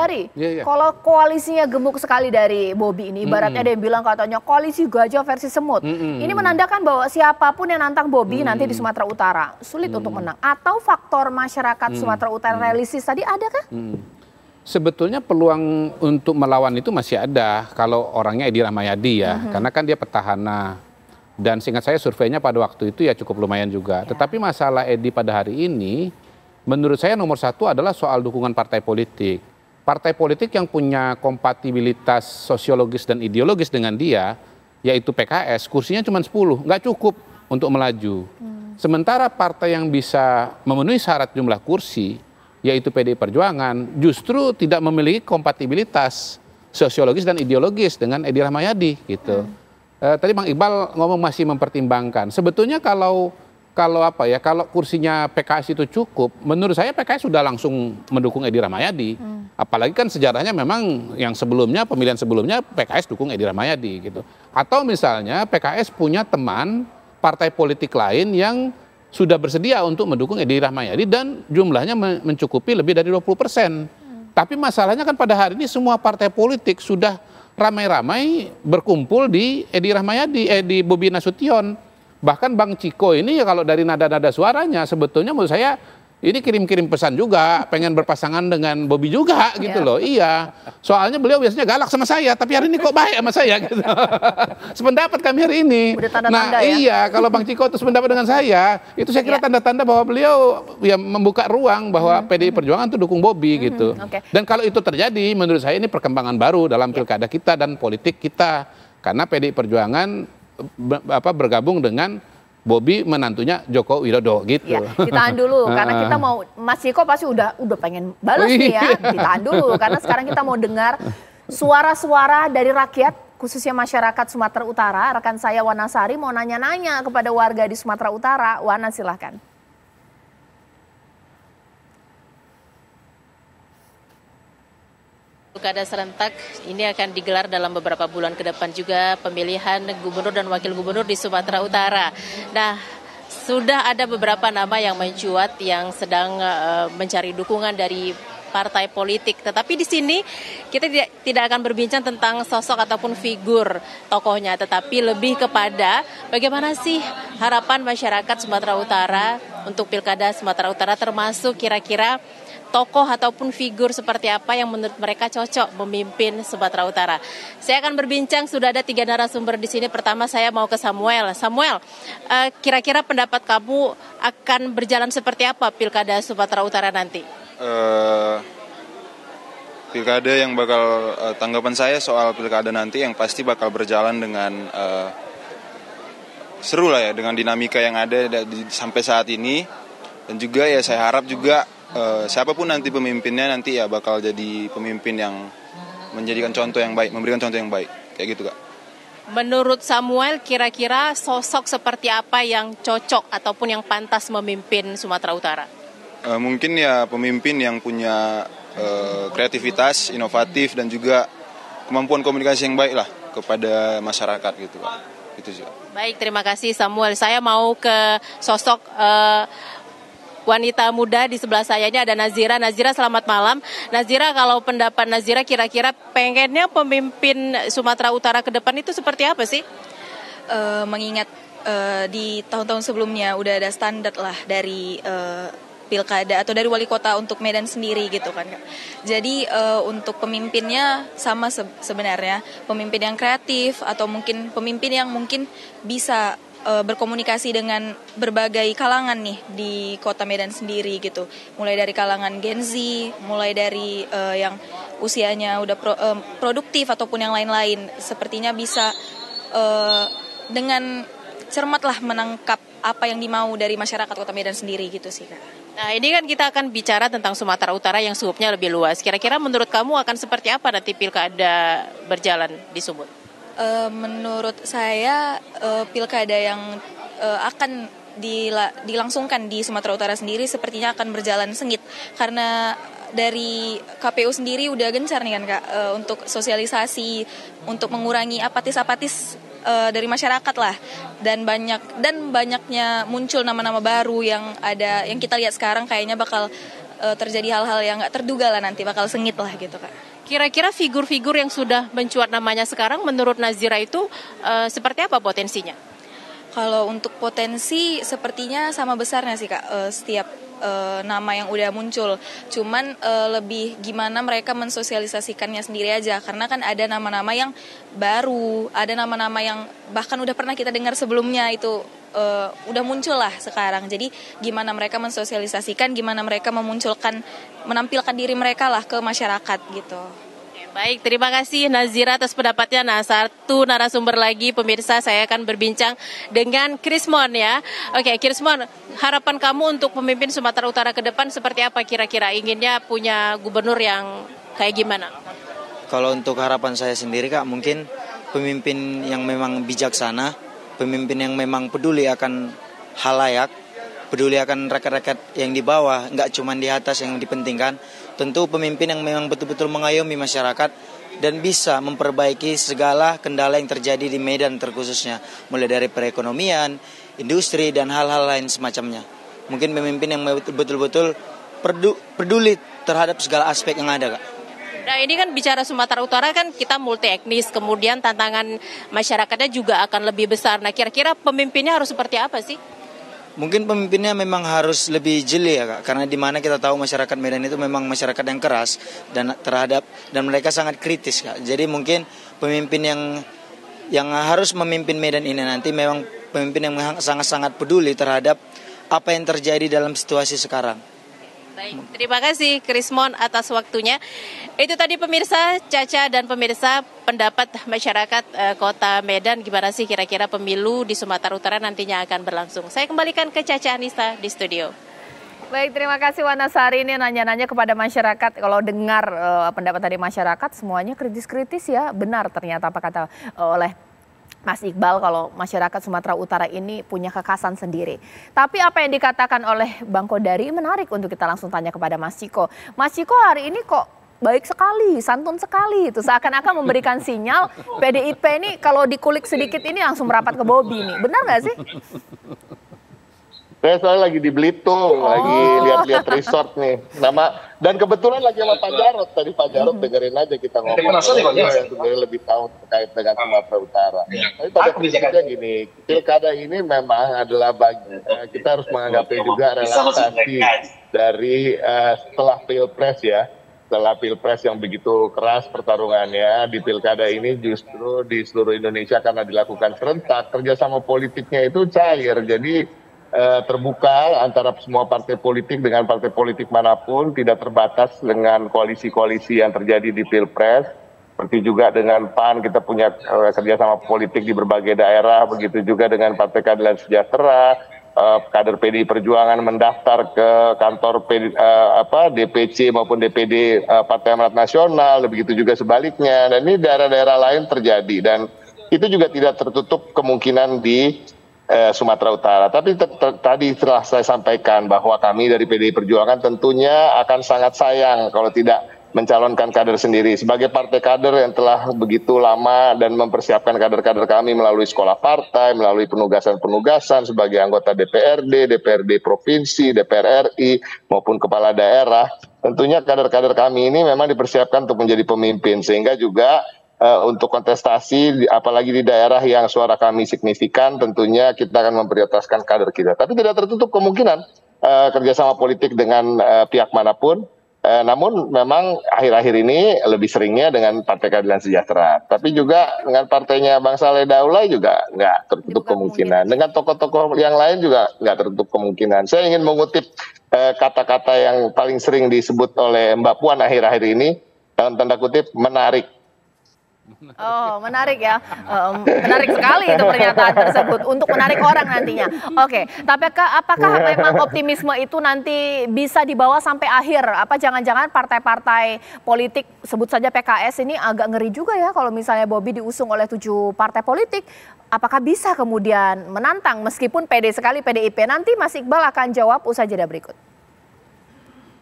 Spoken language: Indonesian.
Hari, kalau koalisinya gemuk sekali dari Bobi ini, ibaratnya ada yang bilang katanya koalisi gajah versi semut. Ini menandakan bahwa siapapun yang nantang Bobi nanti di Sumatera Utara sulit untuk menang. Atau faktor masyarakat Sumatera Utara realistis tadi ada kah? Sebetulnya peluang untuk melawan itu masih ada kalau orangnya Edi Rahmayadi ya, karena kan dia petahana. Dan seingat saya surveinya pada waktu itu ya cukup lumayan juga. Tetapi masalah Edi pada hari ini, menurut saya nomor satu adalah soal dukungan partai politik. Partai politik yang punya kompatibilitas sosiologis dan ideologis dengan dia, yaitu PKS, kursinya cuma 10, nggak cukup untuk melaju. Sementara partai yang bisa memenuhi syarat jumlah kursi, yaitu PDI Perjuangan, justru tidak memiliki kompatibilitas sosiologis dan ideologis dengan Edi Rahmayadi gitu. Tadi Bang Iqbal ngomong masih mempertimbangkan. Sebetulnya kalau kursinya PKS itu cukup, menurut saya PKS sudah langsung mendukung Edi Rahmayadi. Apalagi kan sejarahnya memang yang sebelumnya, pemilihan sebelumnya PKS dukung Edi Rahmayadi gitu. Atau misalnya PKS punya teman partai politik lain yang sudah bersedia untuk mendukung Edi Rahmayadi dan jumlahnya mencukupi lebih dari 20%. Tapi masalahnya kan pada hari ini semua partai politik sudah ramai-ramai berkumpul di Edi Rahmayadi, di Bobi Nasution. Bahkan Bang Ciko ini ya kalau dari nada-nada suaranya sebetulnya menurut saya ini kirim-kirim pesan juga, pengen berpasangan dengan Bobi juga gitu loh. Iya, soalnya beliau biasanya galak sama saya, tapi hari ini kok baik sama saya gitu. Sependapat kami hari ini. Udah tanda-tanda ya? Iya, kalau Bang Ciko itu sependapat dengan saya, itu saya kira tanda-tanda bahwa beliau ya membuka ruang bahwa PDI Perjuangan itu dukung Bobi gitu. Dan kalau itu terjadi, menurut saya ini perkembangan baru dalam pilkada kita dan politik kita. Karena PDI Perjuangan bergabung dengan Bobi menantunya Joko Widodo gitu. Ya, ditahan dulu karena kita mau, Mas Ciko pasti udah pengen balas nih ya. Ditahan dulu karena sekarang kita mau dengar suara-suara dari rakyat khususnya masyarakat Sumatera Utara. Rekan saya Wana Sari mau nanya-nanya kepada warga di Sumatera Utara. Wana silahkan. Pilkada serentak ini akan digelar dalam beberapa bulan ke depan juga pemilihan gubernur dan wakil gubernur di Sumatera Utara. Nah, sudah ada beberapa nama yang mencuat yang sedang mencari dukungan dari partai politik. Tetapi di sini kita tidak akan berbincang tentang sosok ataupun figur tokohnya, tetapi lebih kepada bagaimana sih harapan masyarakat Sumatera Utara untuk Pilkada Sumatera Utara, termasuk kira-kira tokoh ataupun figur seperti apa yang menurut mereka cocok memimpin Sumatera Utara. Saya akan berbincang, sudah ada 3 narasumber di sini. Pertama saya mau ke Samuel. Samuel, kira-kira pendapat kamu akan berjalan seperti apa Pilkada Sumatera Utara nanti? Pilkada yang bakal tanggapan saya soal pilkada nanti yang pasti bakal berjalan dengan seru lah ya, dengan dinamika yang ada sampai saat ini. Dan juga ya saya harap juga siapapun nanti pemimpinnya nanti ya bakal jadi pemimpin yang menjadikan contoh yang baik, memberikan contoh yang baik, kayak gitu Kak. Menurut Samuel, kira-kira sosok seperti apa yang cocok ataupun yang pantas memimpin Sumatera Utara? Mungkin ya pemimpin yang punya kreativitas, inovatif dan juga kemampuan komunikasi yang baik lah kepada masyarakat gitu Kak. Itu sih. Baik, terima kasih Samuel. Saya mau ke sosok wanita muda di sebelah saya ini ada Nazira. Nazira, selamat malam. Nazira, kalau pendapat Nazira kira-kira pengennya pemimpin Sumatera Utara ke depan itu seperti apa sih? Mengingat di tahun-tahun sebelumnya udah ada standar lah dari pilkada atau dari wali kota untuk Medan sendiri gitu kan Kak. Jadi untuk pemimpinnya sama sebenarnya, pemimpin yang kreatif atau mungkin pemimpin yang mungkin bisa berkomunikasi dengan berbagai kalangan nih di kota Medan sendiri gitu. Mulai dari kalangan Gen Z, mulai dari yang usianya udah produktif ataupun yang lain-lain. Sepertinya bisa dengan cermat lah menangkap apa yang dimau dari masyarakat kota Medan sendiri gitu sih Kak. Nah, ini kan kita akan bicara tentang Sumatera Utara yang skupnya lebih luas. Kira-kira menurut kamu akan seperti apa nanti pilkada berjalan di Sumut? Menurut saya pilkada yang akan dilangsungkan di Sumatera Utara sendiri sepertinya akan berjalan sengit karena dari KPU sendiri udah gencar nih kan Kak untuk sosialisasi untuk mengurangi apatis dari masyarakat lah dan banyaknya muncul nama-nama baru yang kita lihat sekarang kayaknya bakal terjadi hal-hal yang nggak terduga lah, nanti bakal sengit lah gitu Kak. Kira-kira figur-figur yang sudah mencuat namanya sekarang menurut Nazira itu seperti apa potensinya? Kalau untuk potensi sepertinya sama besarnya sih Kak, setiap nama yang udah muncul. Cuman lebih gimana mereka mensosialisasikannya sendiri aja. Karena kan ada nama-nama yang baru, ada nama-nama yang bahkan udah pernah kita dengar sebelumnya itu udah muncul lah sekarang. Jadi gimana mereka mensosialisasikan, gimana mereka menampilkan diri mereka lah ke masyarakat gitu. Baik, terima kasih Nazira atas pendapatnya. Nah, satu narasumber lagi pemirsa, saya akan berbincang dengan Krismon ya. Oke, Krismon, harapan kamu untuk pemimpin Sumatera Utara ke depan seperti apa kira-kira? Inginnya punya gubernur yang kayak gimana? Kalau untuk harapan saya sendiri Kak, mungkin pemimpin yang memang bijaksana, pemimpin yang memang peduli akan halayak, peduli akan rakyat-rakyat yang di bawah, nggak cuma di atas yang dipentingkan. Tentu pemimpin yang memang betul-betul mengayomi masyarakat dan bisa memperbaiki segala kendala yang terjadi di Medan terkhususnya, mulai dari perekonomian, industri, dan hal-hal lain semacamnya. Mungkin pemimpin yang betul-betul peduli terhadap segala aspek yang ada Kak. Nah, ini kan bicara Sumatera Utara kan kita multi etnis, kemudian tantangan masyarakatnya juga akan lebih besar. Nah, kira-kira pemimpinnya harus seperti apa sih? Mungkin pemimpinnya memang harus lebih jeli ya Kak, karena di mana kita tahu masyarakat Medan itu memang masyarakat yang keras dan mereka sangat kritis Kak. Jadi mungkin pemimpin yang harus memimpin Medan ini nanti memang pemimpin yang sangat-sangat peduli terhadap apa yang terjadi dalam situasi sekarang. Baik, terima kasih Krismon atas waktunya. Itu tadi pemirsa, Caca dan pemirsa, pendapat masyarakat Kota Medan gimana sih kira-kira pemilu di Sumatera Utara nantinya akan berlangsung. Saya kembalikan ke Caca Anissa di studio. Baik, terima kasih Wanasari. Ini nanya-nanya kepada masyarakat. Kalau dengar pendapat dari masyarakat semuanya kritis-kritis ya. Benar ternyata apa kata oleh Mas Iqbal, kalau masyarakat Sumatera Utara ini punya kekhasan sendiri. Tapi apa yang dikatakan oleh Bang Kodari menarik untuk kita langsung tanya kepada Mas Ciko. Mas Ciko hari ini kok baik sekali, santun sekali. Itu seakan-akan memberikan sinyal PDIP ini kalau dikulik sedikit ini langsung merapat ke Bobi nih. Benar nggak sih? Saya soalnya lagi di Belitung, lagi lihat-lihat resort nih. Dan kebetulan lagi sama Pak Jarod. Tadi Pak Jarod dengerin aja kita ngomong. Yang sebenarnya lebih tahu terkait dengan Sumatera Utara. Tapi pada prinsipnya gini, pilkada ini memang adalah kita harus menganggapnya juga relaksasi dari setelah pilpres ya. Setelah pilpres yang begitu keras pertarungannya di pilkada ini justru di seluruh Indonesia karena dilakukan serentak, kerjasama politiknya itu cair. Jadi terbuka antara semua partai politik dengan partai politik manapun, tidak terbatas dengan koalisi-koalisi yang terjadi di Pilpres. Seperti juga dengan PAN kita punya kerjasama politik di berbagai daerah, begitu juga dengan Partai Keadilan Sejahtera, kader PDI Perjuangan mendaftar ke kantor DPC maupun DPD Partai Amanat Nasional, begitu juga sebaliknya. Dan ini daerah-daerah lain terjadi dan itu juga tidak tertutup kemungkinan di Sumatera Utara. Tapi tadi telah saya sampaikan bahwa kami dari PDI Perjuangan tentunya akan sangat sayang kalau tidak mencalonkan kader sendiri. Sebagai partai kader yang telah begitu lama dan mempersiapkan kader-kader kami melalui sekolah partai, melalui penugasan-penugasan sebagai anggota DPRD Provinsi, DPR RI, maupun kepala daerah, tentunya kader-kader kami ini memang dipersiapkan untuk menjadi pemimpin, sehingga juga untuk kontestasi, apalagi di daerah yang suara kami signifikan, tentunya kita akan memprioritaskan kader kita. Tapi tidak tertutup kemungkinan kerjasama politik dengan pihak manapun. Namun memang akhir-akhir ini lebih seringnya dengan Partai Keadilan Sejahtera. Tapi juga dengan partainya Bang Saleh Daulay juga nggak tertutup kemungkinan. Dengan tokoh-tokoh yang lain juga nggak tertutup kemungkinan. Saya ingin mengutip kata-kata yang paling sering disebut oleh Mbak Puan akhir-akhir ini, dalam tanda kutip, menarik. Oh, menarik ya. Menarik sekali itu pernyataan tersebut untuk menarik orang nantinya. Oke, tapi apakah memang optimisme itu nanti bisa dibawa sampai akhir? Apa jangan-jangan partai-partai politik, sebut saja PKS ini agak ngeri juga ya kalau misalnya Bobi diusung oleh 7 partai politik. Apakah bisa kemudian menantang meskipun pede sekali PDIP? Nanti Mas Iqbal akan jawab usai jeda berikut.